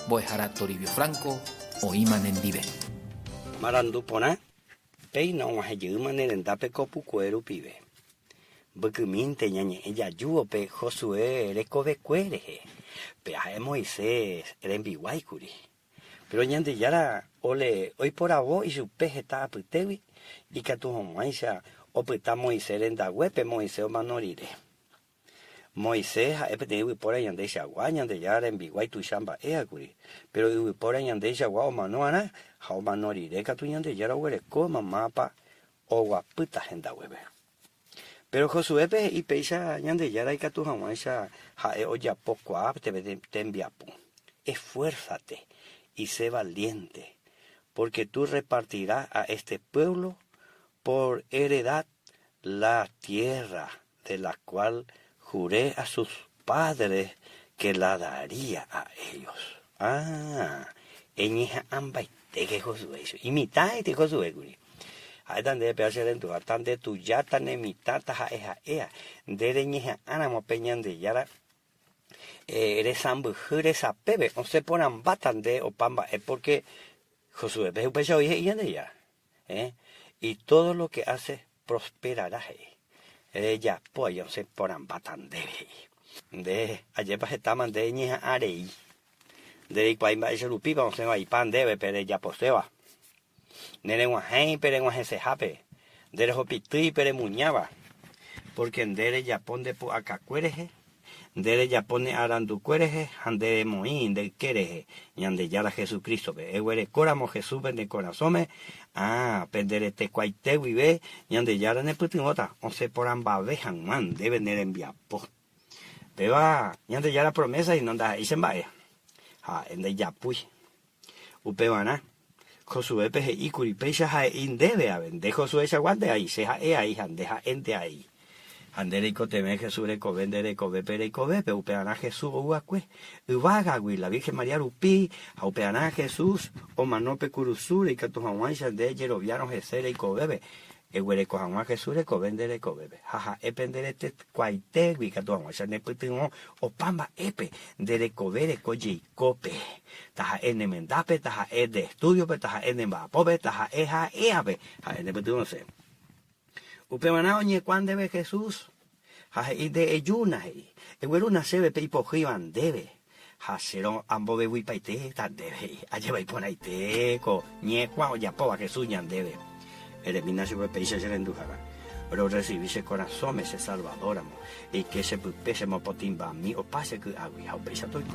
Boejara Toribio Franco, Oiman en Dive. Marandupona, pei no wahayuman en dape copu cuero pibe. Bucuminte ñañe ella yuope Josué recobe cuereje. Peaje Moisés era Guaycuri. Pero ñande yara ole hoy por avo y su peje está putewi y que tu homaisa o puta Moisés en da huepe Moisés o manorire. Moisés ha epete por ahí ande shagua ñande yara en Guay tu chamba eaguri. Pero por ahí ande shagua o manoana ha o manorire que tu ñande yara huele coma mapa o guaputa gente hueve. Pero Josué y peisa ñande yara y que tu homaisa ha o ya poco te enviapo. Esfuérzate y sé valiente, porque tú repartirás a este pueblo por heredad la tierra de la cual juré a sus padres que la daría a ellos. Eñija ambay que Josué, y mitad de Josué, guri. Hay tan de pedacer en tu tan de tu ya tan de mitad taja ea, de eñija anamo peñan de yara. Eres ambujure esa pebe, no se ponen batande o pamba, es porque Josué ve un pecho y ella, y todo lo que hace prosperará. Ella, pues, no se ponen batande. De ayer para estaban de ñeja arei, de cuaimba ese lupiba, no se va y pan debe, pero ella poseba. Nere guajen, pero guajen se jape, de hopitui, pero muñaba, porque en dere ya pone por acá cuereje. Dere ya pone arandu cuereje, ande moín de quereje, y ande ya la Jesucristo, ve, eguere coramo Jesús vende corazón, pendere te cuaite vive, y ande ya la neputimota, o se por ambavejan, man, debe ner enviar, po. Beba, y ande ya la promesa y no anda, y se vaya, ende ya pui, upebana, Josué peje y curipecha ja indebe a vende Josué se aguante ahí, se ja ahí, andeja ente ahí. Anderico teme Jesús reco vendereco bepereco bepe upeana Jesús uacue uvaga la Virgen María rupi upeana Jesús o manope curusure y que tu jamuancha de yeroviano jesere y cobebe eguereco jamás Jesús reco vendereco bebe jaja ependerete cuaite y que tu jamuancha ne putingo o pamba epe dereco vere coye cope taja ene mendape taja de estudio pe taja ene mbapobe taja eja eabe ja ene putingo se Upemana oñe cuán debe Jesús, y de eyuna, el una sebe peipojivan debe, serón ambo de huipaite, tan debe, allá y ponaite, co, ñe cuán o yapoa Jesús ñan debe, elimina su peisa se rendujara, pero recibirse corazón ese salvador, y que se pese mopotimba mi o pase que agua, o peisa toico.